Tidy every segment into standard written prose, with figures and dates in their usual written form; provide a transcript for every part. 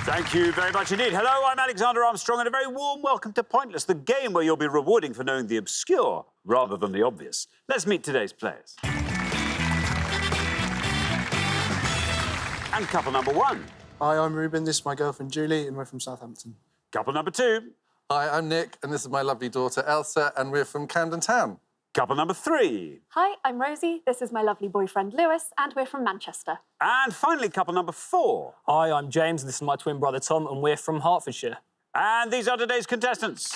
Thank you very much indeed. Hello, I'm Alexander Armstrong, and a very warm welcome to Pointless, the game where you'll be rewarding for knowing the obscure rather than the obvious. Let's meet today's players. And couple number one. Hi, I'm Ruben, this is my girlfriend Julie, and we're from Southampton. Couple number two. Hi, I'm Nick, and this is my lovely daughter Elsa, and we're from Camden Town. Couple number three. Hi, I'm Rosie, this is my lovely boyfriend Lewis, and we're from Manchester. And finally, couple number four. Hi, I'm James, this is my twin brother Tom, and we're from Hertfordshire. And these are today's contestants.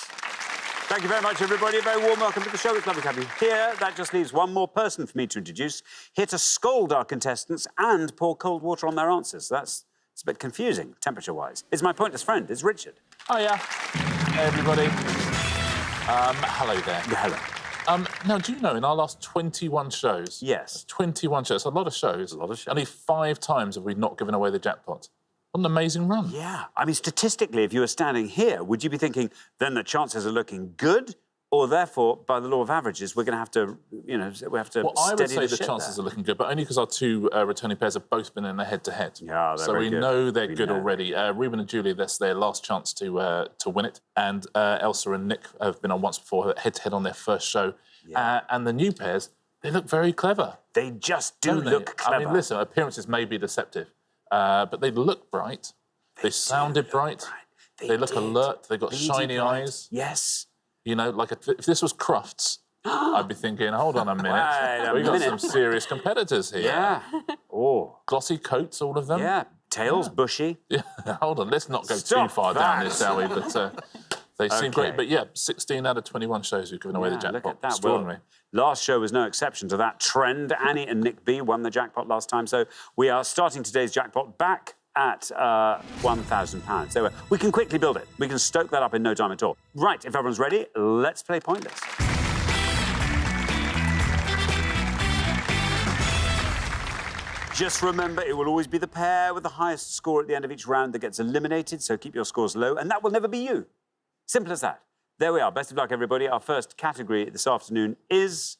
Thank you very much, everybody. A very warm welcome to the show. It's lovely to have you here. That just leaves one more person for me to introduce, here to scold our contestants and pour cold water on their answers. It's a bit confusing, temperature-wise. It's my pointless friend. It's Richard. Oh, yeah. Hey, everybody. Hello there. Yeah, hello. Now, do you know, in our last 21 shows... Yes. 21 shows, a lot of shows. A lot of shows. Only 5 times have we not given away the jackpot. What an amazing run. Yeah. I mean, statistically, if you were standing here, would you be thinking, then the chances are looking good? Or, therefore, by the law of averages, we're going to have to, we have to Well, I would say the ship chances there. are looking good, but only because our two returning pairs have both been in a head-to-head. Yeah, they're so very we good. know they're We good know. already. Ruben and Julie, that's their last chance to win it. And Elsa and Nick have been on once before, head-to-head on their first show. Yeah. And the new pairs, they look very clever. They just do Don't they? look clever. I mean, listen, appearances may be deceptive, but they look bright. They sounded bright. They look did. alert. They've got Beady shiny bright. eyes. Yes. You know, like if this was Crufts, I'd be thinking, hold on a minute. Wait a We've got minute. some serious competitors here. Yeah. Oh. Glossy coats, all of them. Yeah. Tails, bushy. Yeah. Hold on, let's not go Stop too far that. down this, shall we? But they seem Okay. great. But yeah, 16 out of 21 shows we've given away the Yeah, jackpot. look at that. Extraordinary. Well, last show was no exception to that trend. Annie and Nick B won the jackpot last time, so we are starting today's jackpot back at £1,000. So we can quickly build it. We can stoke that up in no time at all. Right, if everyone's ready, let's play Pointless. Just remember, it will always be the pair with the highest score at the end of each round that gets eliminated, so keep your scores low, and that will never be you. Simple as that. There we are. Best of luck, everybody. Our first category this afternoon is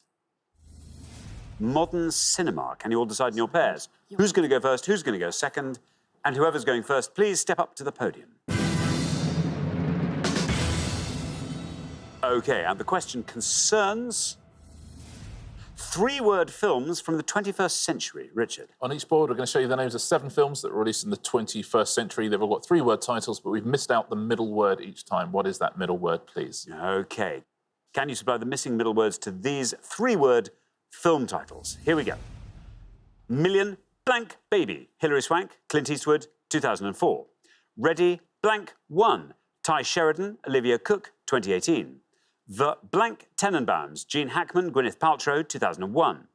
modern cinema. Can you all decide in your pairs? Who's going to go first? Who's going to go second? And whoever's going first, please step up to the podium. OK, and the question concerns 3-word films from the 21st century. Richard. On each board, we're going to show you the names of 7 films that were released in the 21st century. They've all got 3-word titles, but we've missed out the middle word each time. What is that middle word, please? OK. Can you supply the missing middle words to these 3-word film titles? Here we go. Million Blank Baby, Hilary Swank, Clint Eastwood, 2004. Ready Blank 1, Ty Sheridan, Olivia Cook, 2018. The Blank Tenenbaums, Gene Hackman, Gwyneth Paltrow, 2001.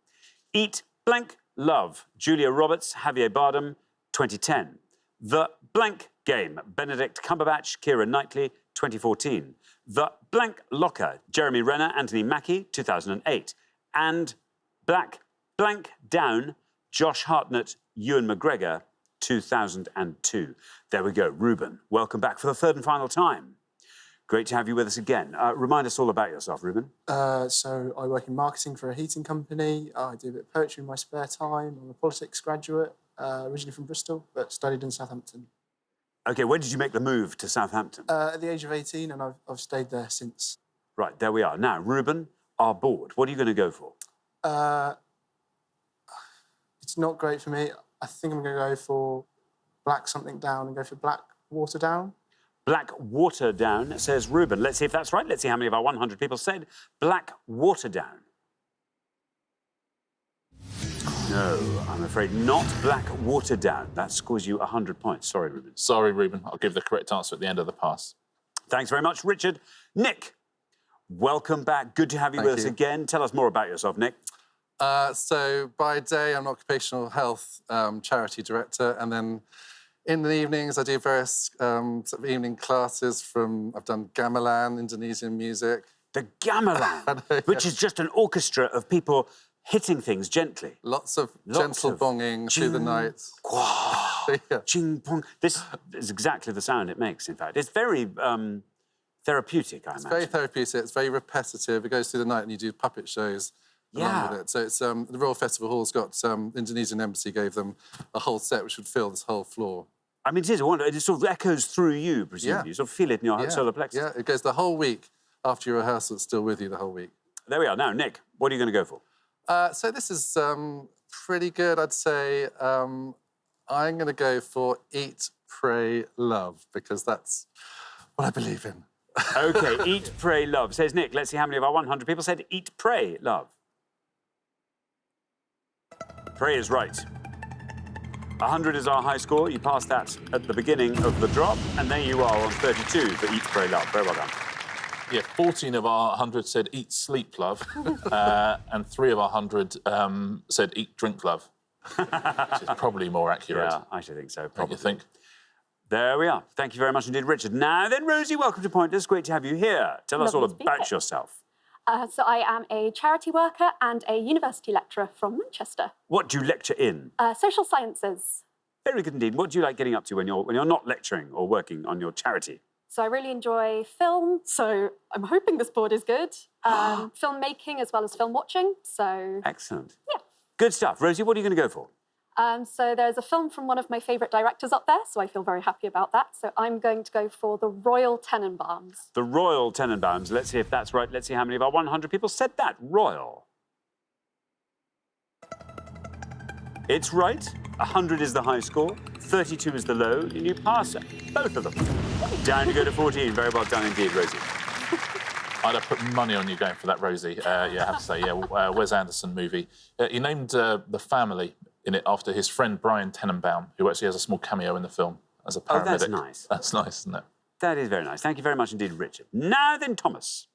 Eat Blank Love, Julia Roberts, Javier Bardem, 2010. The Blank Game, Benedict Cumberbatch, Keira Knightley, 2014. The Blank Locker, Jeremy Renner, Anthony Mackie, 2008. And Blank Down, Josh Hartnett, Ewan McGregor, 2002. There we go. Ruben, welcome back for the third and final time. Great to have you with us again. Remind us all about yourself, Ruben. So I work in marketing for a heating company. I do a bit of poetry in my spare time. I'm a politics graduate, originally from Bristol, but studied in Southampton. OK, when did you make the move to Southampton? At the age of 18, and I've stayed there since. Right, there we are. Now, Ruben, our board, what are you going to go for? It's not great for me. I think I'm going to go for Black Something Down and go for Black Water Down. Black Water Down, says Ruben. Let's see if that's right. Let's see how many of our 100 people said Black Water Down. No, I'm afraid not Black Water Down. That scores you 100 points. Sorry, Ruben. Sorry, Ruben. I'll give the correct answer at the end of the pass. Thanks very much, Richard. Nick, welcome back. Good to have you Thank with us you. again. Tell us more about yourself, Nick. So by day, I'm an occupational health charity director, and then in the evenings, I do various sort of evening classes I've done gamelan, Indonesian music. The gamelan, which is just an orchestra of people hitting things gently. Lots of Lots gentle of bonging through the ching, night. Yeah. Ching pong. This is exactly the sound it makes, in fact. It's very therapeutic, I It's imagine. very therapeutic, it's very repetitive. It goes through the night and you do puppet shows along with it. So it's the Royal Festival Hall's got Indonesian Embassy gave them a whole set which would fill this whole floor. I mean, it is a wonder. It sort of echoes through you, presumably. Yeah. You sort of feel it in your solar plexus. Yeah, it goes the whole week after your rehearsal. It's still with you the whole week. There we are. Now, Nick, what are you going to go for? So this is pretty good, I'd say. I'm going to go for Eat, Pray, Love, because that's what I believe in. OK, Eat, Pray, Love. Says Nick. Let's see how many of our 100 people said Eat, Pray, Love. Pray is right. 100 is our high score. You passed that at the beginning of the drop, and there you are on 32 for Eat, Pray, Love. Very well done. Yeah, 14 of our 100 said eat, sleep, love. And 3 of our 100 said eat, drink, love. Which is probably more accurate. Yeah, I should think so, Don't probably. you think? There we are. Thank you very much indeed, Richard. Now then, Rosie, welcome to Pointless. Great to have you here. Tell us all Lovely to be about here. yourself. So I am a charity worker and a university lecturer from Manchester. What do you lecture in? Social sciences. Very good indeed. What do you like getting up to when you're not lecturing or working on your charity? So I really enjoy film, so I'm hoping this board is good. Filmmaking as well as film watching, so... Excellent. Yeah. Good stuff. Rosie, what are you going to go for? So there's a film from one of my favourite directors up there, so I feel very happy about that. So I'm going to go for The Royal Tenenbaums. The Royal Tenenbaums. Let's see if that's right. Let's see how many of our 100 people said that. Royal. It's right. 100 is the high score. 32 is the low. And you pass both of them. Down you go to 14. Very well done indeed, Rosie. I'd have put money on you going for that, Rosie. Yeah, I have to say, yeah, Wes Anderson movie. He named the family in it after his friend Brian Tenenbaum, who actually has a small cameo in the film as a paramedic. Oh, that's nice. That's nice, isn't it? That is very nice. Thank you very much indeed, Richard. Now then, Thomas.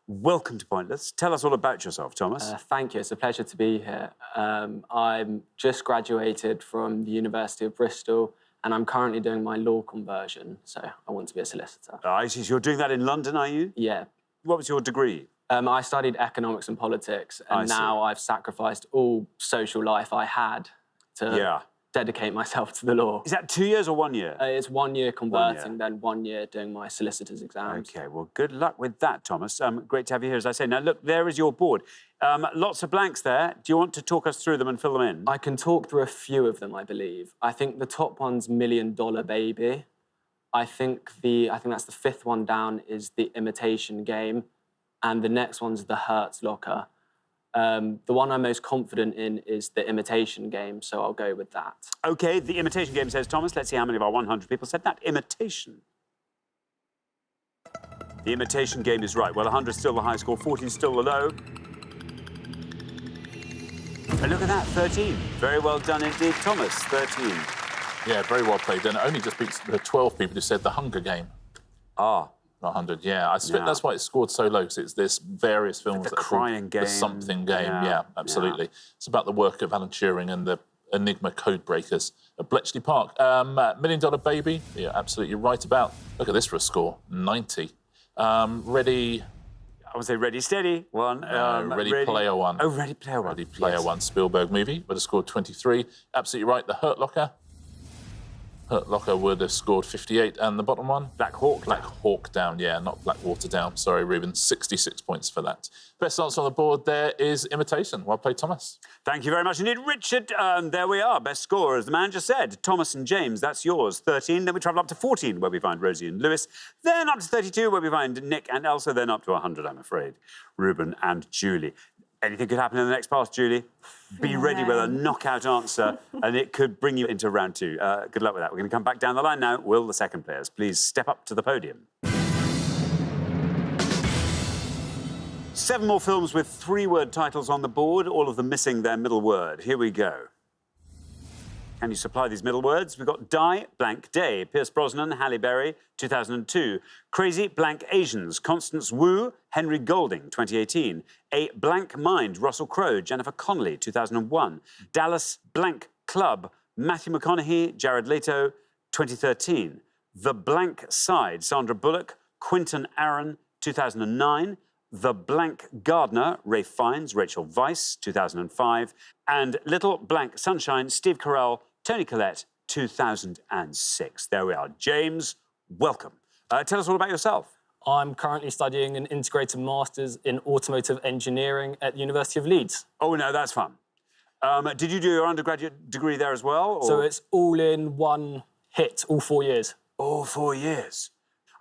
Welcome to Pointless. Tell us all about yourself, Thomas. Thank you. It's a pleasure to be here. I'm just graduated from the University of Bristol, and I'm currently doing my law conversion, so I want to be a solicitor. I see. So you're doing that in London, are you? Yeah. What was your degree? I studied economics and politics, I and see. now I've sacrificed all social life I had to dedicate myself to the law. Is that 2 years or 1 year? It's 1 year converting, 1 year. then 1 year doing my solicitor's exams. OK, well, good luck with that, Thomas. Great to have you here, as I say. Now, look, there is your board. Lots of blanks there. Do you want to talk us through them and fill them in? I can talk through a few of them, I believe. I think the top one's $1 Million Baby. I think that's the 5th one down is The Imitation Game, and the next one's The Hurt Locker. The one I'm most confident in is The Imitation Game, so I'll go with that. OK, The Imitation Game, says Thomas. Let's see how many of our 100 people said that. Imitation. The Imitation Game is right. Well, 100 is still the high score, 14 still the low. And look at that, 13. Very well done indeed, Thomas, 13. Yeah, very well played. And it only just beats the 12 people who said The Hunger Game. Ah. 100, yeah. I suspect Yeah. that's why it scored so low, because it's this various films The that are called Crying Game. The Something Game, Yeah, yeah, absolutely. It's about the work of Alan Turing and the Enigma code breakers at Bletchley Park. $1 Million Baby, you're absolutely right about. Look at this for a score, 90. Ready... I would say Ready, Steady, one. Ready Player One. Oh, Ready Player One. Ready Player Yes. One, Spielberg movie, would have scored 23. Absolutely right, The Hurt Locker. Hurt Locker would have scored 58. And the bottom one? Black Hawk. Black Hawk Down, yeah, not Blackwater Down. Sorry, Ruben, 66 points for that. Best answer on the board there is Imitation. Well played, Thomas. Thank you very much indeed, Richard. There we are. Best score, as the man just said. Thomas and James, that's yours. 13. Then we travel up to 14, where we find Rosie and Lewis. Then up to 32, where we find Nick and Elsa. Then up to 100, I'm afraid. Ruben and Julie. Anything could happen in the next pass, Julie. Be ready with a knockout answer, and it could bring you into round 2. Good luck with that. We're going to come back down the line now. Will the second players please step up to the podium? 7 more films with 3-word titles on the board, all of them missing their middle word. Here we go. Can you supply these middle words? We've got Die, Blank Day, Pierce Brosnan, Halle Berry, 2002. Crazy Blank Asians, Constance Wu, Henry Golding, 2018. A Blank Mind, Russell Crowe, Jennifer Connelly, 2001. Dallas Blank Club, Matthew McConaughey, Jared Leto, 2013. The Blank Side, Sandra Bullock, Quinton Aaron, 2009. The Blank Gardener, Ralph Fiennes, Rachel Weisz, 2005. And Little Blank Sunshine, Steve Carell, Toni Collette, 2006. There we are. James, welcome. Tell us all about yourself. I'm currently studying an integrated master's in automotive engineering at the University of Leeds. Oh, no, that's fun. Did you do your undergraduate degree there as well? Or? So it's all in one hit all 4 years. All 4 years.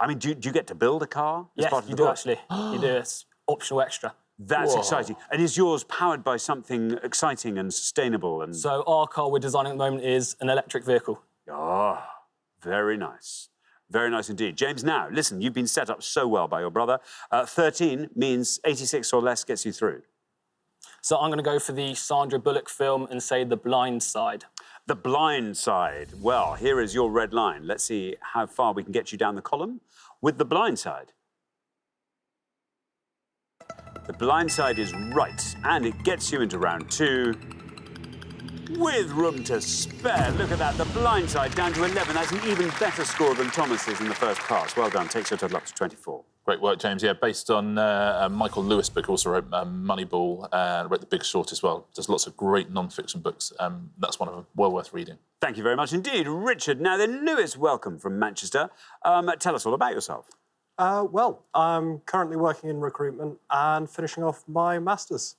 I mean, do you get to build a car as Yes, part of you the do course? actually. You do. It's optional extra. That's Whoa. exciting. And is yours powered by something exciting and sustainable? And So our car we're designing at the moment is an electric vehicle. oh, very nice. Very nice indeed. James, now, listen, you've been set up so well by your brother. 13 means 86 or less gets you through. So I'm going to go for the Sandra Bullock film and say The Blind Side. The Blind Side. Well, here is your red line. Let's see how far we can get you down the column with The Blind Side. The Blind Side is right, and it gets you into round 2 with room to spare. Look at that, The Blind Side down to 11. That's an even better score than Thomas's in the first pass. Well done, takes your total up to 24. Great work, James. Yeah, based on a Michael Lewis book, also wrote Moneyball, wrote The Big Short as well. There's lots of great non-fiction books. That's one of them, well worth reading. Thank you very much indeed, Richard. Now then, Lewis, welcome from Manchester. Tell us all about yourself. Well, I'm currently working in recruitment and finishing off my master's.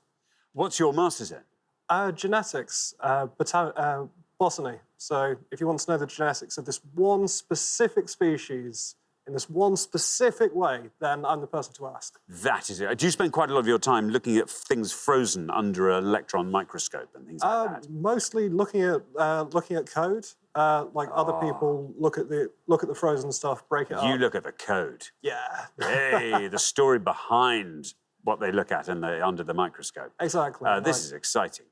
What's your master's in? Genetics, botany. So if you want to know the genetics of this one specific species in this one specific way, then I'm the person to ask. That is it. Do you spend quite a lot of your time looking at things frozen under an electron microscope and things like that? Mostly looking at code. Like other people look at the frozen stuff, break it up. You look at the code. Yeah. Hey, the story behind what they look at under the microscope. Exactly. This is exciting.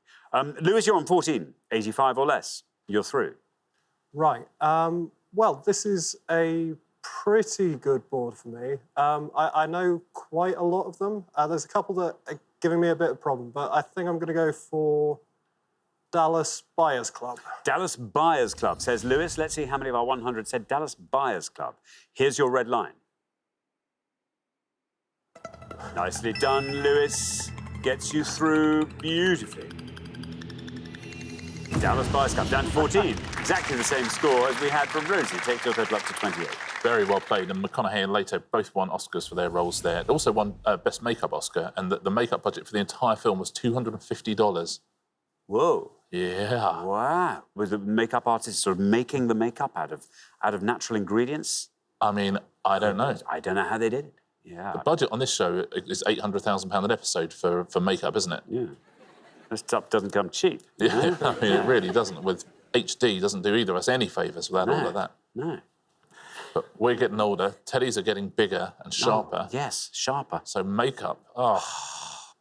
Lewis, you're on 14, 85 or less. You're through. Right. Well, this is a pretty good board for me. I know quite a lot of them. There's a couple that are giving me a bit of problem, but I think I'm going to go for Dallas Buyers Club. Dallas Buyers Club, says Lewis. Let's see how many of our 100 said Dallas Buyers Club. Here's your red line. Nicely done, Lewis. Gets you through beautifully. Dallas Buyers Club down to 14. Exactly the same score as we had from Rosie. Takes your total up to 28. Very well played. And McConaughey and Leto both won Oscars for their roles there. They also won Best Makeup Oscar, and the makeup budget for the entire film was $250. Whoa. Yeah. Wow. Was the makeup artist sort of making the makeup out of natural ingredients? I mean, I don't know. I don't know how they did it. Yeah. The budget on this show is £800,000 an episode for makeup, isn't it? Yeah. This stuff doesn't come cheap. Yeah, I mean, it really doesn't. With HD, doesn't do either of us any favours without all of that. No. But we're getting older. Teddies are getting bigger and sharper. Oh, yes, sharper. So makeup,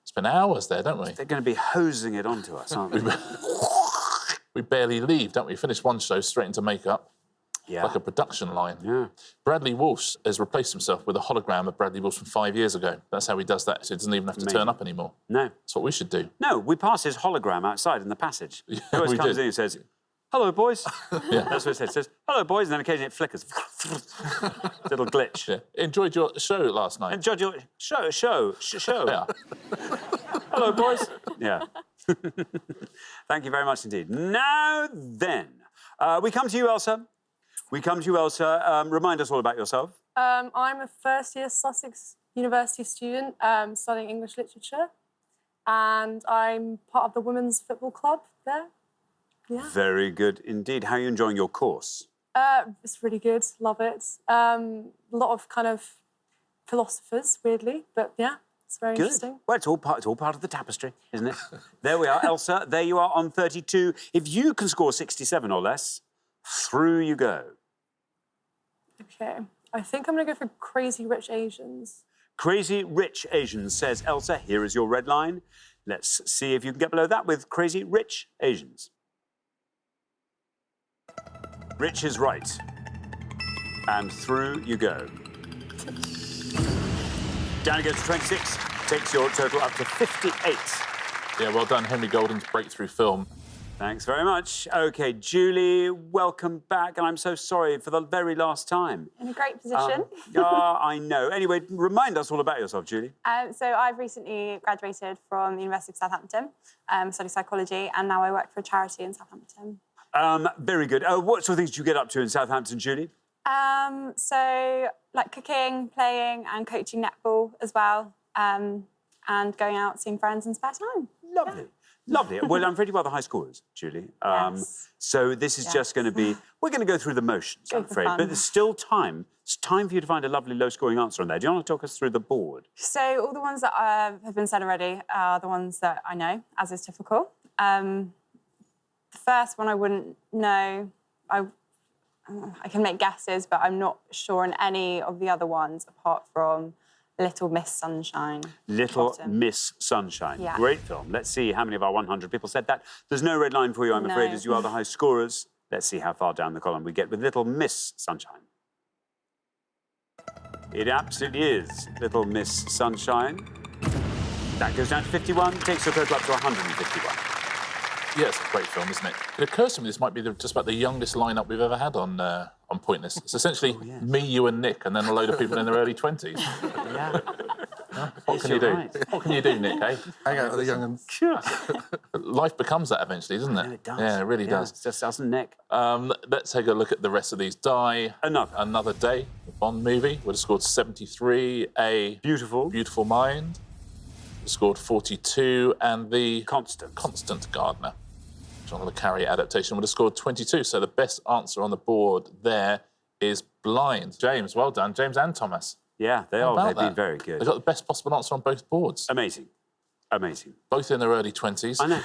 spend hours there, don't we? They're going to be hosing it onto us, aren't they? We barely leave, don't we? Finish one show, straight into makeup. Yeah. Like a production line. Yeah. Bradley Walsh has replaced himself with a hologram of Bradley Walsh from 5 years ago. That's how he does that, so he doesn't even have to turn up anymore. No. That's what we should do. No, we pass his hologram outside in the passage. He always we comes did. in and says, "Hello, boys." Yeah. That's what it says. It says, "Hello, boys," and then occasionally it flickers. Little glitch. Yeah. Enjoyed your show last night. Enjoyed your show. Yeah. Hello, boys. Yeah. Thank you very much indeed. Now then, we come to you, Elsa. Remind us all about yourself. I'm a first-year Sussex University student studying English literature, and I'm part of the women's football club there. Yeah. Very good indeed. How are you enjoying your course? It's really good. Love it. A lot of kind of philosophers, weirdly, but yeah, it's very interesting. Well, it's all part of the tapestry, isn't it? There we are, Elsa. There you are on 32. If you can score 67 or less, through you go. Okay. I think I'm going to go for Crazy Rich Asians. Crazy Rich Asians, says Elsa. Here is your red line. Let's see if you can get below that with Crazy Rich Asians. Rich is right. And through you go. Down it goes to 26. Takes your total up to 58. Yeah, well done, Henry Golden's breakthrough film. Thanks very much. OK, Julie, welcome back. And I'm so sorry for the very last time. In a great position. I know. Anyway, remind us all about yourself, Julie. So I've recently graduated from the University of Southampton, studying psychology, and now I work for a charity in Southampton. Very good. What sort of things do you get up to in Southampton, Julie? So, like cooking, playing and coaching netball as well, and going out, seeing friends in spare time. Lovely. Lovely. Well, I'm afraid you are the high scorers, Julie. Yes. So this is just going to be... We're going to go through the motions, I'm Go for afraid. fun. But there's still time. It's time for you to find a lovely low-scoring answer on there. Do you want to talk us through the board? So all the ones that have been said already are the ones that I know, as is typical. The first one I wouldn't know. I can make guesses, but I'm not sure in any of the other ones apart from Little Miss Sunshine. Little Bottom. Miss Sunshine. Yeah. Great film. Let's see how many of our 100 people said that. There's no red line for you, I'm afraid, No. as you are the high scorers. Let's see how far down the column we get with Little Miss Sunshine. It absolutely is Little Miss Sunshine. That goes down to 51, takes your total up to 151. Yeah, it's a great film, isn't it? It occurs to me this might be just about the youngest lineup we've ever had on Pointless. It's essentially me, you, and Nick, and then a load of people in their early 20s. Yeah. What can you do? right. What can you do, Nick? Eh? Hang out with the young uns. Life becomes that eventually, doesn't it? Yeah, it does. Yeah, it really does. It just doesn't Nick. Let's take a look at the rest of these. Die. Another Day, the Bond movie, would have scored 73. Beautiful Mind, would have scored 42. And the Constant Gardener, John le Carré adaptation, would have scored 22. So the best answer on the board there is Blind. James, well done. James and Thomas. Yeah, they How are. about They've been that? very good. They got the best possible answer on both boards. Amazing. Amazing. Both in their early 20s. I know.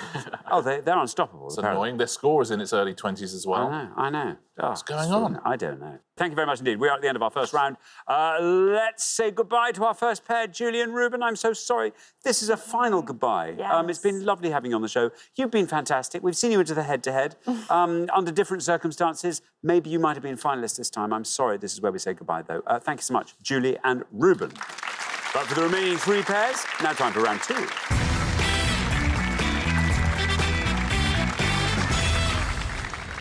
Oh, they're unstoppable. It's apparently. annoying. Their score is in its early 20s as well. I know. Oh, What's going on? I don't know. Thank you very much indeed. We are at the end of our first round. Let's say goodbye to our first pair, Julie and Ruben. I'm so sorry. This is a final goodbye. It's been lovely having you on the show. You've been fantastic. We've seen you into the head-to-head. Under different circumstances, maybe you might have been finalists this time. I'm sorry. This is where we say goodbye, though. Thank you so much, Julie and Ruben. But for the remaining three pairs, now time for round two.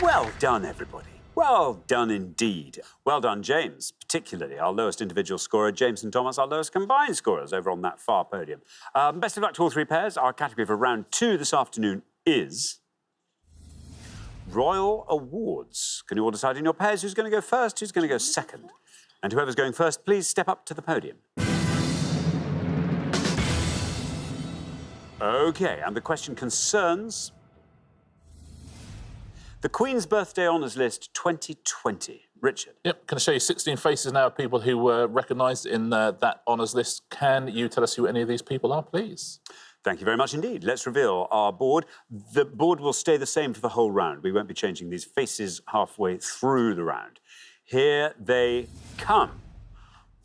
Well done, everybody. Well done indeed. Well done, James, particularly our lowest individual scorer, James and Thomas, our lowest combined scorers over on that far podium. Best of luck to all three pairs. Our category for round two this afternoon is Royal Awards. Can you all decide in your pairs who's going to go first, who's going to go second? And whoever's going first, please step up to the podium. OK, and the question concerns the Queen's Birthday Honours List 2020. Richard. Yep, can I show you 16 faces now of people who were recognised in that honours list? Can you tell us who any of these people are, please? Thank you very much indeed. Let's reveal our board. The board will stay the same for the whole round. We won't be changing these faces halfway through the round. Here they come.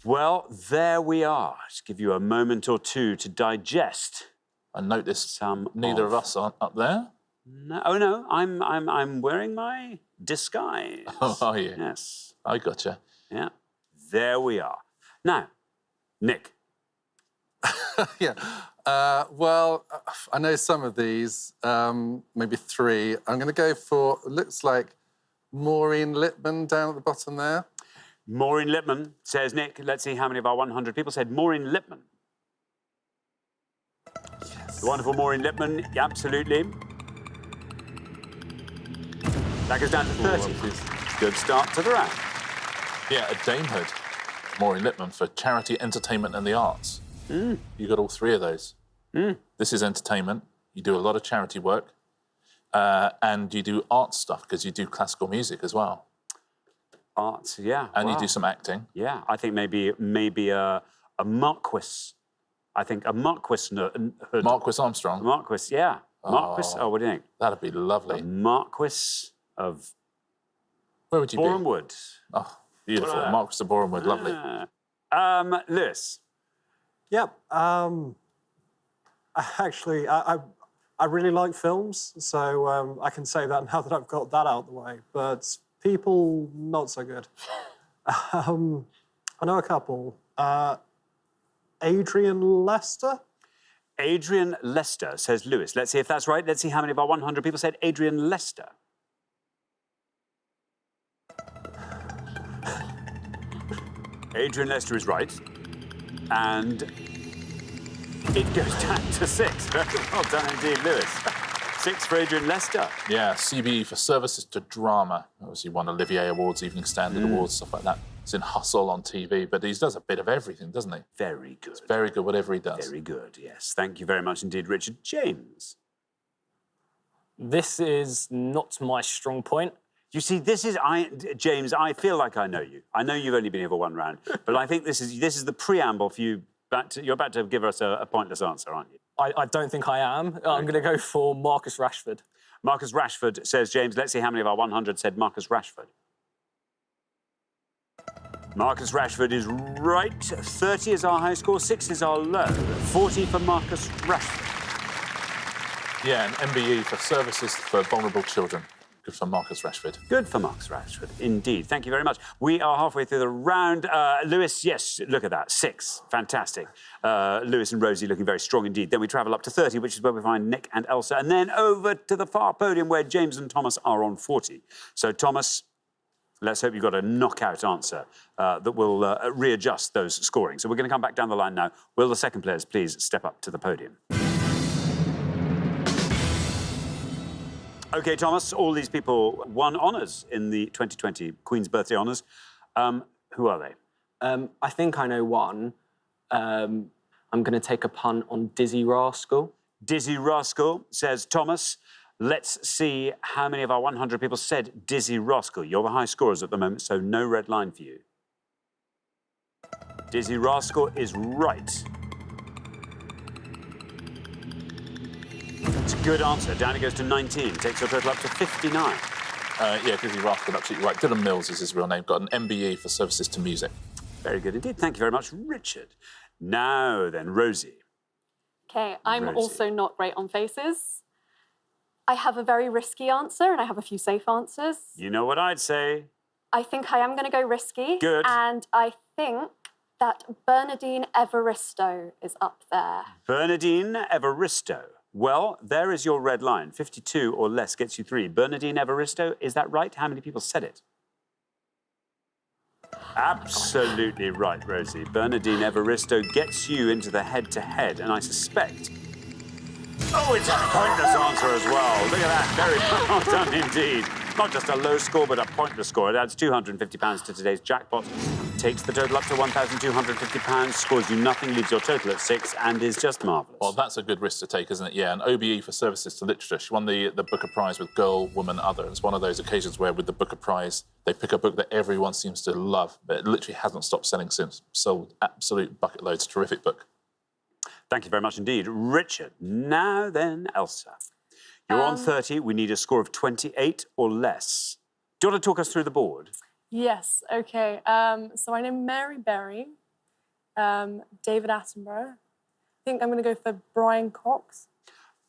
Well, there we are. Just give you a moment or two to digest. I noticed neither of us aren't up there. No, oh no, I'm wearing my disguise. Oh, are you? Yes. I gotcha. Yeah. There we are. Now, Nick. Yeah. Well, I know some of these, maybe three. I'm going to go for, looks like Maureen Lipman down at the bottom there. Maureen Lipman, says Nick. Let's see how many of our 100 people said Maureen Lipman. Yes. The wonderful Maureen Lipman, absolutely. That goes down to 30. Good start to the round. Yeah, a damehood. Maureen Lipman for charity, entertainment and the arts. You got all three of those. This is entertainment. You do a lot of charity work. And you do art stuff because you do classical music as well. Arts, yeah. And wow. you do some acting. Yeah, I think maybe a Marquis. I think a Marquis. Marquis Armstrong. Marquis, yeah. Marquis. Oh, what do you think? That'd be lovely. A Marquis of Where would you Boreham be? Wood. Oh, beautiful. Marquis of Boreham Wood, lovely. Lewis. Yep. Actually, I really like films, so I can say that now that I've got that out of the way. But people, not so good. I know a couple. Adrian Lester? Adrian Lester, says Lewis. Let's see if that's right. Let's see how many of our 100 people said Adrian Lester. Adrian Lester is right. And it goes down to 6. Very well done indeed, Lewis. 6 for Adrian Lester. Yeah, CBE for services to drama. Obviously won Olivier Awards, Evening Standard Awards, stuff like that. He's in Hustle on TV, but he does a bit of everything, doesn't he? Very good. Very good, whatever he does. Very good, yes. Thank you very much indeed, Richard. James. This is not my strong point. You see, James, I feel like I know you. I know you've only been here for one round, but I think this is the preamble for you. You're about to give us a pointless answer, aren't you? I don't think I am. I'm going to go for Marcus Rashford. Marcus Rashford says, James, let's see how many of our 100 said Marcus Rashford. Marcus Rashford is right. 30 is our high score, 6 is our low. 40 for Marcus Rashford. Yeah, an MBE for services for vulnerable children. Good for Marcus Rashford. Good for Marcus Rashford, indeed. Thank you very much. We are halfway through the round. Lewis, yes, look at that, 6. Fantastic. Lewis and Rosie looking very strong indeed. Then we travel up to 30, which is where we find Nick and Elsa. And then over to the far podium where James and Thomas are on 40. So, Thomas, let's hope you've got a knockout answer that will readjust those scoring. So we're going to come back down the line now. Will the second players please step up to the podium? OK, Thomas, all these people won honours in the 2020 Queen's Birthday Honours. Who are they? I think I know one. I'm going to take a punt on Dizzy Rascal. Dizzy Rascal, says Thomas. Let's see how many of our 100 people said Dizzy Rascal. You're the high scorers at the moment, so no red line for you. Dizzy Rascal is right. It's a good answer. Down it goes to 19. Takes your total up to 59. Yeah, Dizzy Rascal, absolutely right. Dylan Mills is his real name. Got an MBE for services to music. Very good indeed. Thank you very much, Richard. Now then, Rosie. OK, I'm Rosie. also not great on faces. I have a very risky answer and I have a few safe answers. You know what I'd say. I think I am going to go risky. Good. And I think that Bernardine Evaristo is up there. Bernardine Evaristo. Well, there is your red line. 52 or less gets you 3. Bernardine Evaristo, is that right? How many people said it? Absolutely right, Rosie. Bernardine Evaristo gets you into the head-to-head, and I suspect... Oh, it's a pointless answer as well. Look at that. Very well done indeed. Not just a low score, but a pointless score. It adds £250 to today's jackpot, takes the total up to £1,250, scores you nothing, leaves your total at 6, and is just marvellous. Well, that's a good risk to take, isn't it? Yeah, an OBE for services to literature. She won the Booker Prize with Girl, Woman, Other. It's one of those occasions where with the Booker Prize, they pick a book that everyone seems to love, but it literally hasn't stopped selling since. Sold absolute bucket loads. Terrific book. Thank you very much indeed. Richard, now then, Elsa. You're on 30. We need a score of 28 or less. Do you want to talk us through the board? Yes, OK. So I know Mary Berry, David Attenborough. I think I'm going to go for Brian Cox.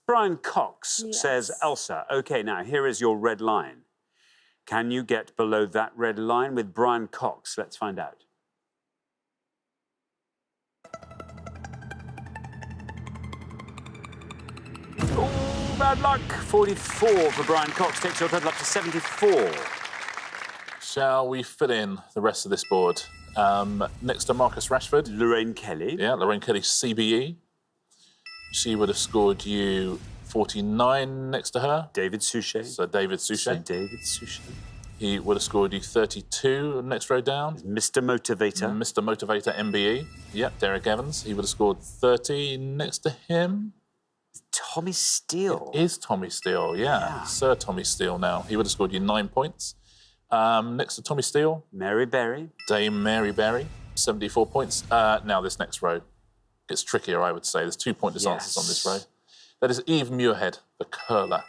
Brian Cox says Elsa. OK, now, here is your red line. Can you get below that red line with Brian Cox? Let's find out. Oh, bad luck. 44 for Brian Cox. Takes your total up to 74. Shall we fill in the rest of this board? Next to Marcus Rashford. Lorraine Kelly. Yeah, Lorraine Kelly, CBE. She would have scored you 49 next to her. David Suchet. So David Suchet. Sir David Suchet. He would have scored you 32 next row down. Mr. Motivator. Mr. Motivator, MBE. Yep, Derek Evans. He would have scored 30 next to him. Tommy Steele. It is Tommy Steele, yeah. Sir Tommy Steele now. He would have scored you 9 points. Next to Tommy Steele. Mary Berry. Dame Mary Berry, 74 points. Now this next row gets trickier, I would say. There's 2 pointless answers on this row. That is Eve Muirhead, the curler.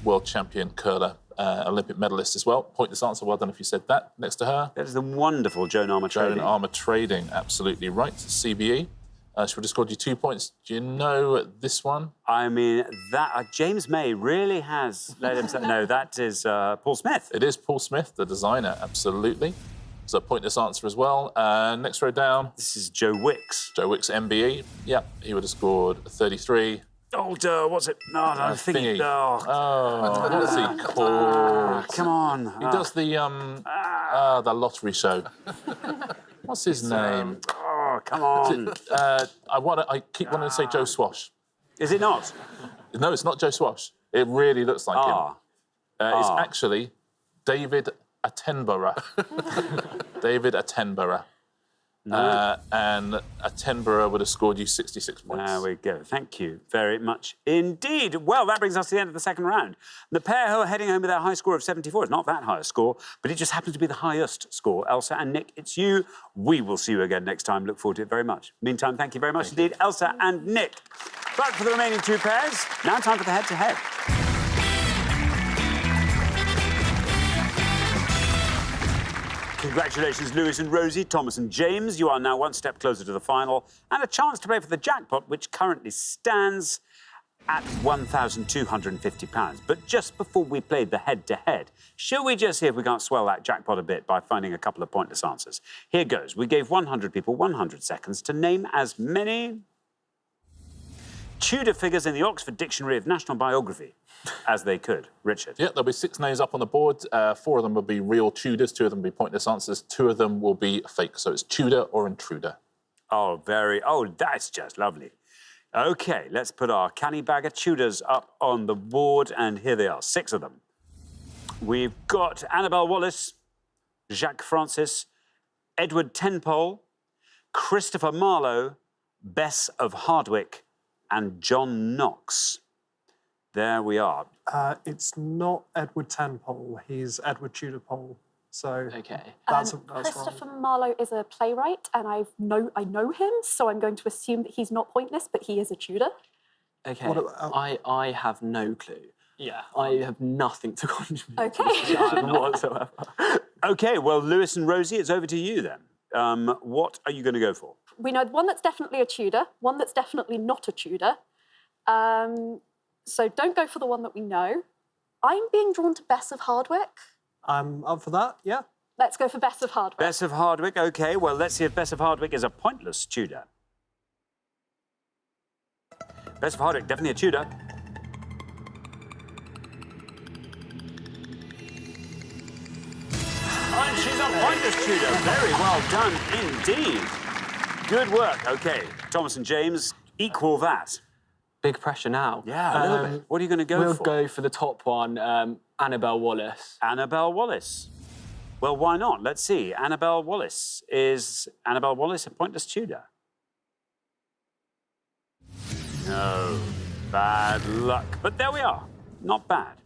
World champion curler, Olympic medalist as well. Pointless answer, well done if you said that. Next to her. That is the wonderful Joan Armour Trading. Joan Armour Trading, absolutely right. CBE. She would have scored you 2 points. Do you know this one? I mean, that James May really has let himself... No, that is Paul Smith. It is Paul Smith, the designer, absolutely. It's a pointless answer as well. Next row down. This is Joe Wicks. Joe Wicks, MBE. Yeah, he would have scored 33. Oh, what's it? No, I'm thinking... Oh, what is he called? Come on. He does the lottery show. What's his name? Oh, come on. I keep wanting to say Joe Swash. Is it not? No, it's not Joe Swash. It really looks like him. It's actually David Attenborough. David Attenborough. And Attenborough would have scored you 66 points. There we go. Thank you very much indeed. Well, that brings us to the end of the second round. The pair who are heading home with their high score of 74 is not that high a score, but it just happens to be the highest score. Elsa and Nick, it's you. We will see you again next time. Look forward to it very much. Meantime, thank you very much indeed, Elsa and Nick. But for the remaining two pairs, now time for the head-to-head. Congratulations, Lewis and Rosie, Thomas and James. You are now one step closer to the final and a chance to play for the jackpot, which currently stands at £1,250. But just before we played the head-to-head, shall we just see if we can't swell that jackpot a bit by finding a couple of pointless answers? Here goes. We gave 100 people 100 seconds to name as many Tudor figures in the Oxford Dictionary of National Biography as they could. Richard. Yeah, there'll be 6 names up on the board. 4 of them will be real Tudors, 2 of them will be pointless answers, 2 of them will be fake. So it's Tudor or intruder. Oh, that's just lovely. OK, let's put our canny bag of Tudors up on the board, and here they are, 6 of them. We've got Annabel Wallis, Jacques Francis, Edward Tenpole, Christopher Marlowe, Bess of Hardwick, and John Knox. There we are. It's not Edward Tenpole. He's Edward Tudor Pole. So Okay. that's Christopher wrong. Marlowe is a playwright, and I know him, so I'm going to assume that he's not pointless, but he is a Tudor. Okay. What about- I have no clue. Yeah. I have nothing to contribute Okay. whatsoever. OK, well, Lewis and Rosie, it's over to you then. What are you going to go for? We know one that's definitely a Tudor, one that's definitely not a Tudor. So don't go for the one that we know. I'm being drawn to Bess of Hardwick. I'm up for that, yeah. Let's go for Bess of Hardwick. Bess of Hardwick, OK. Well, let's see if Bess of Hardwick is a pointless Tudor. Bess of Hardwick, definitely a Tudor. And she's a pointless Tudor. Very well done indeed. Good work. OK, Thomas and James, equal that. Big pressure now. Yeah, a little bit. What are you going to go We'll for? go for the top one, Annabel Wallis. Annabel Wallis. Well, why not? Let's see. Annabel Wallis. Is Annabel Wallis a pointless Tudor? No. Bad luck. But there we are. Not bad.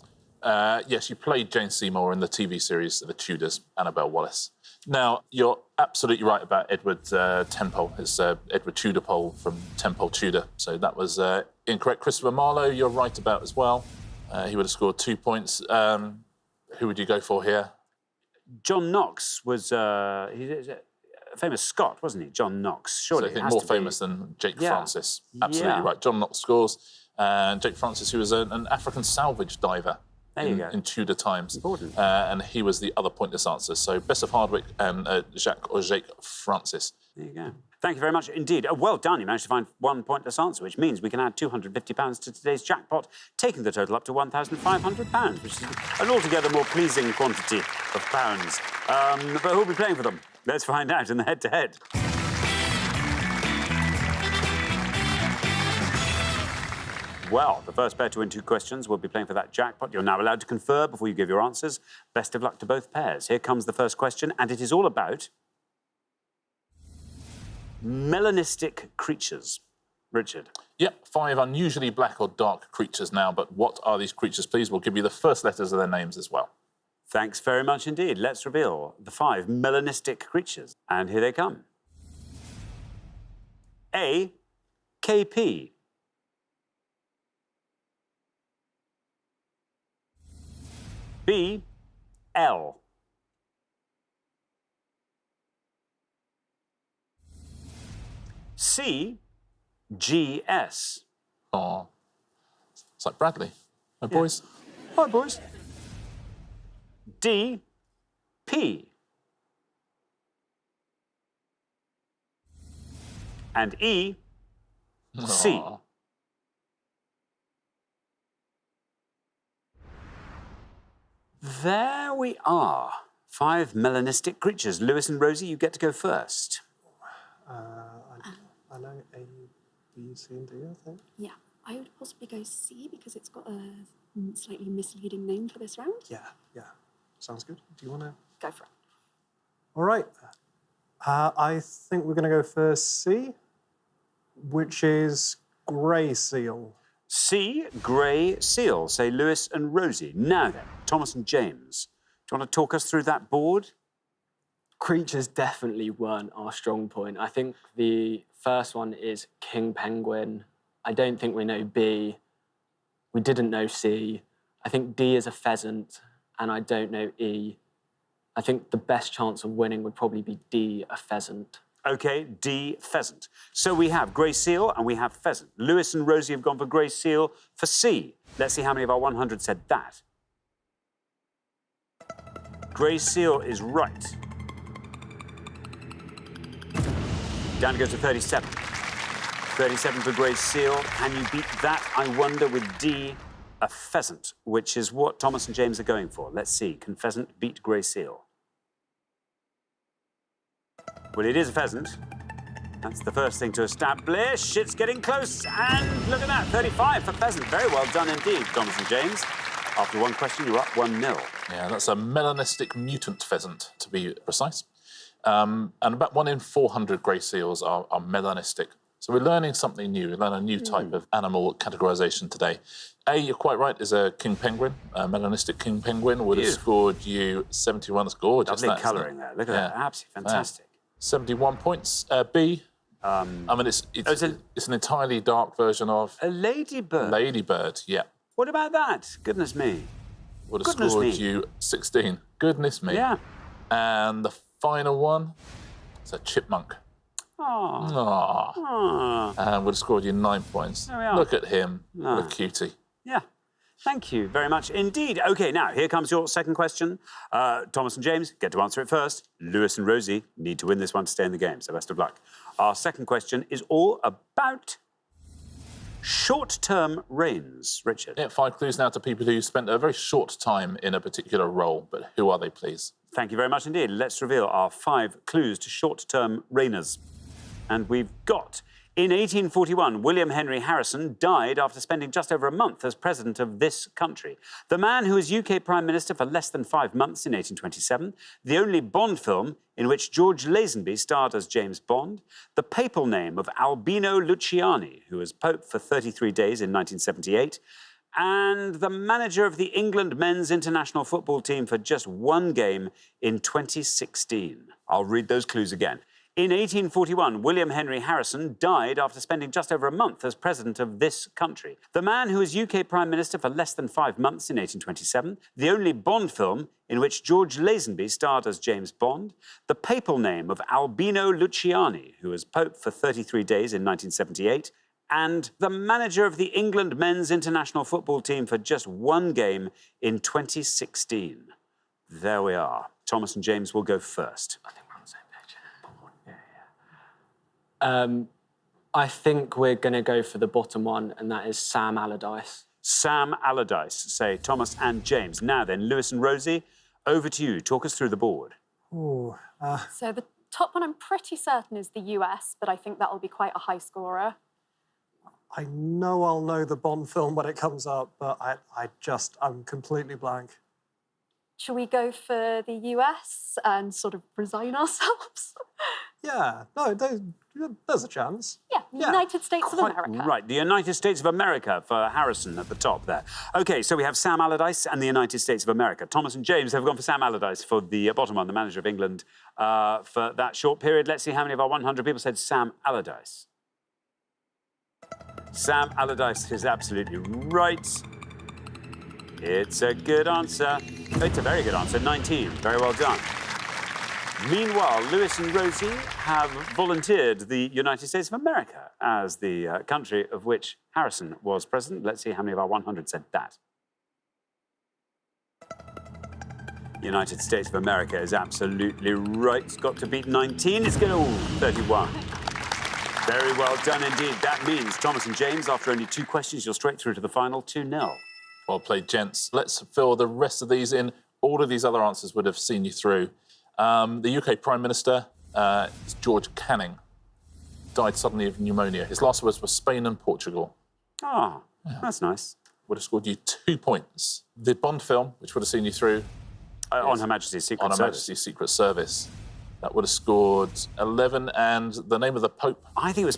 Yes, you played Jane Seymour in the TV series The Tudors, Annabel Wallis. Now, you're absolutely right about Edward Tenpole. It's Edward Tudor Pole from Tenpole Tudor. So that was incorrect. Christopher Marlowe, you're right about as well. He would have scored 2 points. Who would you go for here? John Knox was he's a famous Scot, wasn't he? John Knox. Surely So I think it has more to be. famous than Jake Yeah. Francis. Absolutely Yeah. right. John Knox scores. And Jake Francis, who was an African salvage diver. There you go. In Tudor times. Important. And he was the other pointless answer. So Bess of Hardwick and Jacques or Jake Francis. There you go. Thank you very much indeed. Well done. You managed to find one pointless answer, which means we can add £250 to today's jackpot, taking the total up to £1,500, which is an altogether more pleasing quantity of pounds. But who'll be playing for them? Let's find out in the head-to-head. Well, the first pair to win 2 questions will be playing for that jackpot. You're now allowed to confer before you give your answers. Best of luck to both pairs. Here comes the first question, and it is all about melanistic creatures. Richard. Yep, 5 unusually black or dark creatures now. But what are these creatures, please? We'll give you the first letters of their names as well. Thanks very much indeed. Let's reveal the 5 melanistic creatures. And here they come. A. KP. B. L. C. GS. Oh, it's like Bradley. My boys. Hi, boys. D. P. And E. C. Aw. There we are. 5 melanistic creatures. Lewis and Rosie, you get to go first. I know A, B, C, and D, I think. Yeah, I would possibly go C because it's got a slightly misleading name for this round. Yeah, yeah. Sounds good. Do you want to? Go for it. All right. I think we're going to go for C, which is Grey Seal. C, Grey Seal, say Lewis and Rosie. Now then, Thomas and James, do you want to talk us through that board? Creatures definitely weren't our strong point. I think the first one is King Penguin. I don't think we know B. We didn't know C. I think D is a pheasant, and I don't know E. I think the best chance of winning would probably be D, a pheasant. OK, D, pheasant. So we have Grey Seal and we have pheasant. Lewis and Rosie have gone for Grey Seal for C. Let's see how many of our 100 said that. Grey Seal is right. Down to go to 37. 37 for Grey Seal. Can you beat that, I wonder, with D, a pheasant, which is what Thomas and James are going for. Let's see. Can pheasant beat Grey Seal? Well, it is a pheasant. That's the first thing to establish. It's getting close. And look at that, 35 for pheasant. Very well done indeed, Thomas and James. After one question, you're up 1-0. Yeah, that's a melanistic mutant pheasant, to be precise. And about 1 in 400 grey seals are melanistic. So we're learning something new. We learn a new type of animal categorisation today. A, you're quite right, is a king penguin. A melanistic king penguin would have scored you 71. That's gorgeous. Lovely colouring there. Look at that. Absolutely fantastic. 71 points. B, I mean, it's an entirely dark version of... A ladybird. Ladybird, yeah. What about that? Goodness me. Would have scored you 16. Goodness me. Yeah. And the final one is a chipmunk. Oh. And would have scored you 9 points. There we are. Look at him. What a cutie. Yeah. Thank you very much indeed. OK, now, here comes your second question. Thomas and James get to answer it first. Lewis and Rosie need to win this one to stay in the game, so best of luck. Our second question is all about short-term reigns. Richard. Yeah, 5 clues now to people who spent a very short time in a particular role, but who are they, please? Thank you very much indeed. Let's reveal our 5 clues to short-term reigners. And we've got... In 1841, William Henry Harrison died after spending just over a month as president of this country. The man who was UK Prime Minister for less than 5 months in 1827, the only Bond film in which George Lazenby starred as James Bond, the papal name of Albino Luciani, who was Pope for 33 days in 1978, and the manager of the England men's international football team for just 1 game in 2016. I'll read those clues again. In 1841, William Henry Harrison died after spending just over a month as president of this country. The man who was UK Prime Minister for less than 5 months in 1827, the only Bond film in which George Lazenby starred as James Bond, the papal name of Albino Luciani, who was Pope for 33 days in 1978, and the manager of the England men's international football team for just 1 game in 2016. There we are. Thomas and James will go first. I think we're going to go for the bottom one, and that is Sam Allardyce. Sam Allardyce, say Thomas and James. Now then, Lewis and Rosie, over to you. Talk us through the board. Ooh, So the top one I'm pretty certain is the US, but I think that will be quite a high scorer. I know I'll know the Bond film when it comes up, but I'm completely blank. Should we go for the US and sort of resign ourselves? Yeah, no, there's a chance. Yeah, United States of America. Right, the United States of America for Harrison at the top there. OK, so we have Sam Allardyce and the United States of America. Thomas and James have gone for Sam Allardyce for the bottom one, the manager of England, for that short period. Let's see how many of our 100 people said Sam Allardyce. Sam Allardyce is absolutely right. It's a good answer. It's a very good answer, 19. Very well done. Meanwhile, Lewis and Rosie have volunteered the United States of America as the country of which Harrison was president. Let's see how many of our 100 said that. United States of America is absolutely right. It's got to beat 19. It's going to... 31. Very well done indeed. That means, Thomas and James, after only 2 questions, you're straight through to the final 2-0. Well played, gents. Let's fill the rest of these in. All of these other answers would have seen you through. The UK Prime Minister is George Canning. Died suddenly of pneumonia. His last words were Spain and Portugal. Ah, that's nice. Would have scored you 2 points. The Bond film, which would have seen you through, On Her Majesty's Secret On Her Service. Majesty's Secret Service. That would have scored 11, and the name of the Pope. I think it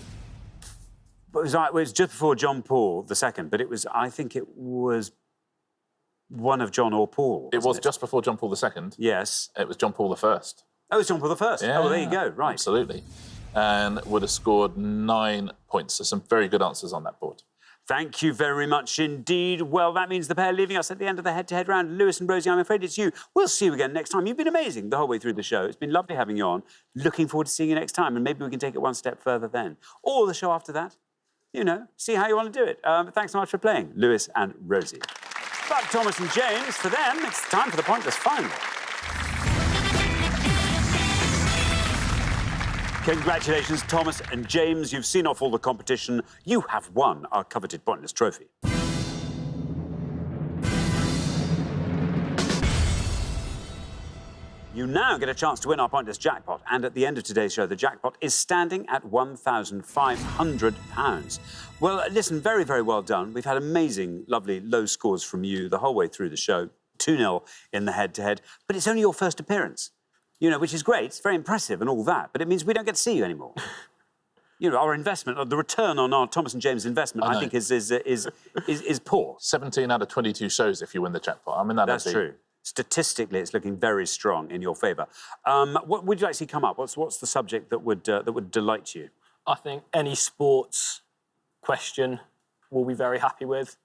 was just before John Paul II, but I think it was one of John or Paul. It was just before John Paul II. Yes. It was John Paul I. Oh, it was John Paul I. Yeah, Oh, there you go, right. Absolutely. And would have scored 9 points. So some very good answers on that board. Thank you very much indeed. Well, that means the pair leaving us at the end of the head-to-head round. Lewis and Rosie, I'm afraid it's you. We'll see you again next time. You've been amazing the whole way through the show. It's been lovely having you on. Looking forward to seeing you next time, and maybe we can take it one step further then. Or the show after that. You know, see how you want to do it. Thanks so much for playing, Lewis and Rosie. But Thomas and James, for them, it's time for the Pointless Final. Congratulations, Thomas and James. You've seen off all the competition. You have won our coveted Pointless Trophy. You now get a chance to win our Pointless Jackpot. And at the end of today's show, the jackpot is standing at £1,500. Well, listen, very, very well done. We've had amazing, lovely, low scores from you the whole way through the show. 2-0 in the head-to-head. But it's only your first appearance. You know, which is great, it's very impressive and all that, but it means we don't get to see you anymore. You know, our investment, the return on our Thomas and James investment, I think is poor. 17 out of 22 shows if you win the jackpot. I mean, That's true. Statistically, it's looking very strong in your favour. What would you like to see come up? What's the subject that would delight you? I think any sports question we'll be very happy with.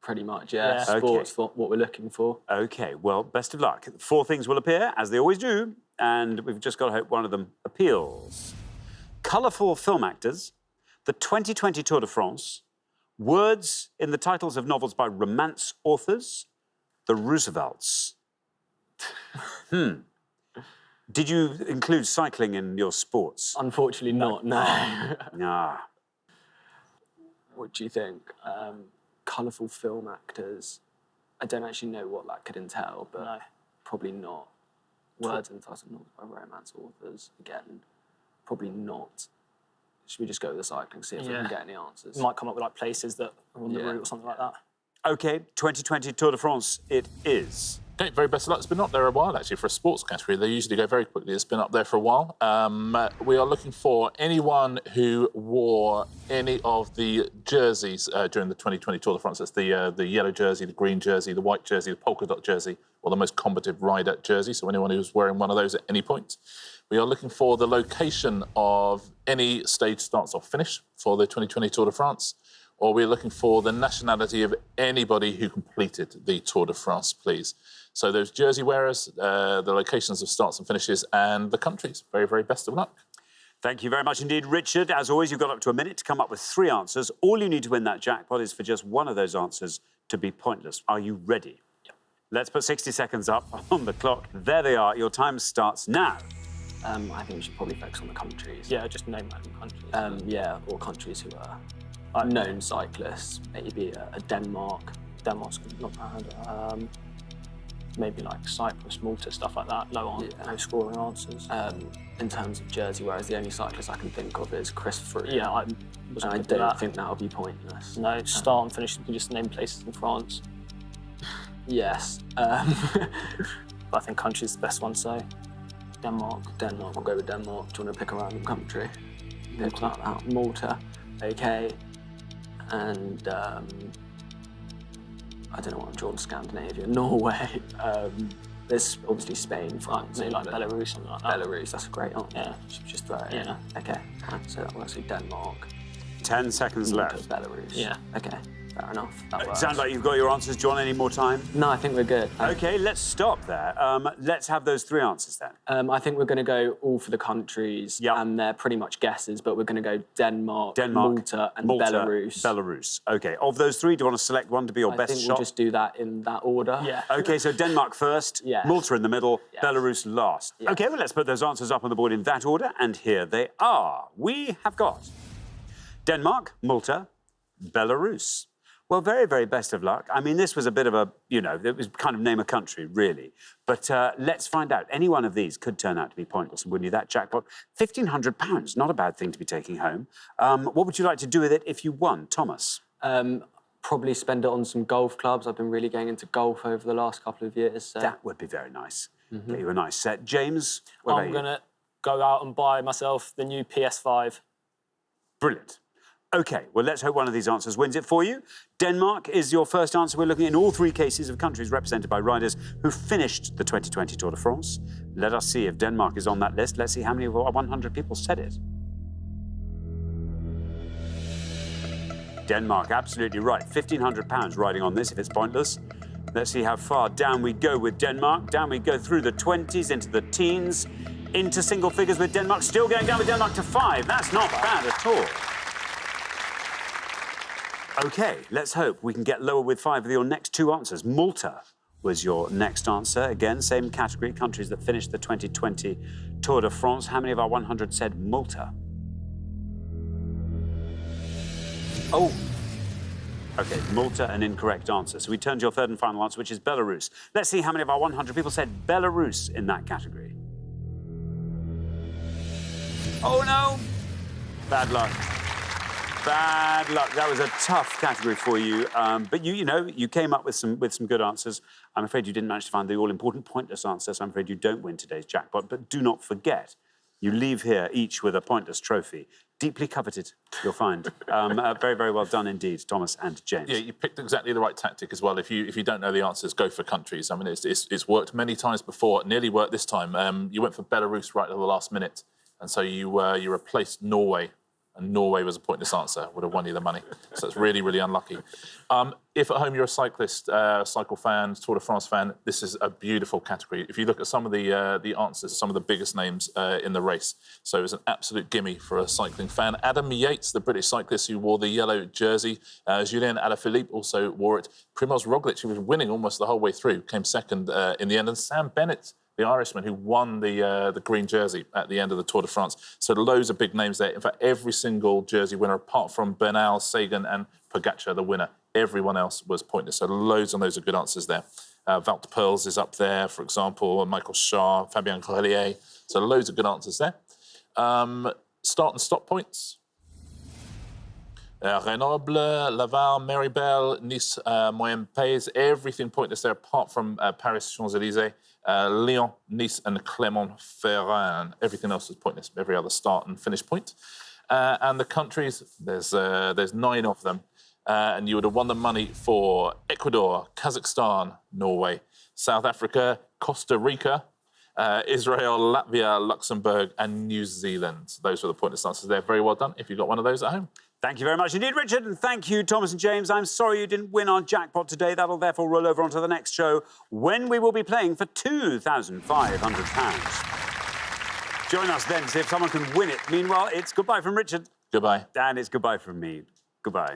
Pretty much, yeah. Yeah. Sports, what we're looking for. OK, well, best of luck. 4 things will appear, as they always do, and we've just got to hope one of them appeals. Colourful film actors, the 2020 Tour de France, words in the titles of novels by Romance authors, the Roosevelts. Did you include cycling in your sports? Unfortunately not, no. Ah. What do you think? Colourful film actors. I don't actually know what that could entail, but probably not. Words in titles novels by Romance authors, again, probably not. Should we just go with the cycling, see if we can get any answers? You might come up with like places that are on the route or something like that. OK, 2020 Tour de France it is. Okay, very best of luck. It's been up there a while, actually, for a sports category. They usually go very quickly. It's been up there for a while. We are looking for anyone who wore any of the jerseys during the 2020 Tour de France. That's the yellow jersey, the green jersey, the white jersey, the polka dot jersey, or the most combative rider jersey. So anyone who's wearing one of those at any point. We are looking for the location of any stage starts or finish for the 2020 Tour de France. Or we're looking for the nationality of anybody who completed the Tour de France, please. So those jersey wearers, the locations of starts and finishes, and the countries. Very, very best of luck. Thank you very much indeed, Richard. As always, you've got up to a minute to come up with 3 answers. All you need to win that jackpot is for just one of those answers to be pointless. Are you ready? Yep. Let's put 60 seconds up on the clock. There they are. Your time starts now. I think we should probably focus on the countries. Yeah, just name random countries. Yeah, or countries who are known cyclists. Maybe a Denmark. Denmark's not bad. Maybe like Cyprus, Malta, stuff like that. No scoring answers. In terms of jersey, whereas the only cyclist I can think of is Chris Froome. Yeah, I don't think that would be pointless. No, start and finish. You can just name places in France. Yes. But I think country's the best one, so Denmark. We'll go with Denmark. Do you want to pick a random country? Malta. Okay. And I don't know what I'm drawing. Scandinavia, Norway. There's obviously Spain, France. Maybe like Belarus, something like that. Belarus, that's a great answer. Yeah. Just throw it in. Okay. So that works with Denmark. 10 seconds left. Belarus. Yeah. Okay. Fair enough. That works. Sounds like you've got your answers. Do you want any more time? No, I think we're good. OK, let's stop there. Let's have those 3 answers then. I think we're going to go all for the countries, and they're pretty much guesses, but we're going to go Denmark, Malta, and Belarus. Belarus. OK, of those 3, do you want to select one to be your best shot? I think we'll just do that in that order. Yeah. OK, so Denmark first, Malta in the middle, Belarus last. Yes. OK, well, let's put those answers up on the board in that order, and here they are. We have got Denmark, Malta, Belarus. Well, very, very best of luck. I mean, this was a bit of a, it was kind of name a country, really. But let's find out. Any one of these could turn out to be pointless and win you that jackpot. £1,500, not a bad thing to be taking home. What would you like to do with it if you won, Thomas? probably spend it on some golf clubs. I've been really getting into golf over the last couple of years. So. That would be very nice. Get you a nice set. James, what about I'm you? going to go out and buy myself the new PS5. Brilliant. OK, well, let's hope one of these answers wins it for you. Denmark is your first answer. We're looking in all three cases of countries represented by riders who finished the 2020 Tour de France. Let us see if Denmark is on that list. Let's see how many of our 100 people said it. Denmark, absolutely right. £1,500 riding on this if it's pointless. Let's see how far down we go with Denmark. Down we go through the 20s, into the teens, into single figures with Denmark. Still going down with Denmark to 5. That's not bad at all. OK, let's hope we can get lower with 5 with your next 2 answers. Malta was your next answer. Again, same category, countries that finished the 2020 Tour de France. How many of our 100 said Malta? Oh. OK, Malta, an incorrect answer. So we turn to your third and final answer, which is Belarus. Let's see how many of our 100 people said Belarus in that category. Oh, no. Bad luck. Bad luck. That was a tough category for you. But you came up with some good answers. I'm afraid you didn't manage to find the all-important pointless answer, so I'm afraid you don't win today's jackpot. But do not forget, you leave here each with a pointless trophy. Deeply coveted, you'll find. Very, very well done indeed, Thomas and James. Yeah, you picked exactly the right tactic as well. If you don't know the answers, go for countries. I mean, it's worked many times before. It nearly worked this time. You went for Belarus right at the last minute, and so you replaced Norway. And Norway was a pointless answer, would have won you the money. So it's really, really unlucky. If at home you're a cyclist, cycle fan, Tour de France fan, this is a beautiful category. If you look at some of the answers, some of the biggest names in the race. So it was an absolute gimme for a cycling fan. Adam Yates, the British cyclist who wore the yellow jersey. Julien Alaphilippe also wore it. Primoz Roglic, who was winning almost the whole way through, came second in the end. And Sam Bennett, the Irishman who won the green jersey at the end of the Tour de France. So loads of big names there. In fact, every single jersey winner, apart from Bernal, Sagan and Pogacar, the winner, everyone else was pointless. So loads and loads of good answers there. Wout Poels is up there, for example, Michael Shaw, Fabien Grelier. So loads of good answers there. Start and stop points. Grenoble, Laval, Meribel, Nice, Moyen-Pays, everything pointless there apart from Paris, Champs-Élysées, Lyon, Nice and Clermont-Ferrand. Everything else is pointless, every other start and finish point. And the countries, there's 9 of them. And you would have won the money for Ecuador, Kazakhstan, Norway, South Africa, Costa Rica, Israel, Latvia, Luxembourg and New Zealand. Those were the pointless answers there. Very well done if you got one of those at home. Thank you very much indeed, Richard, and thank you, Thomas and James. I'm sorry you didn't win our jackpot today. That'll therefore roll over onto the next show, when we will be playing for £2,500. Join us then to see if someone can win it. Meanwhile, it's goodbye from Richard. Goodbye. And it's goodbye from me. Goodbye.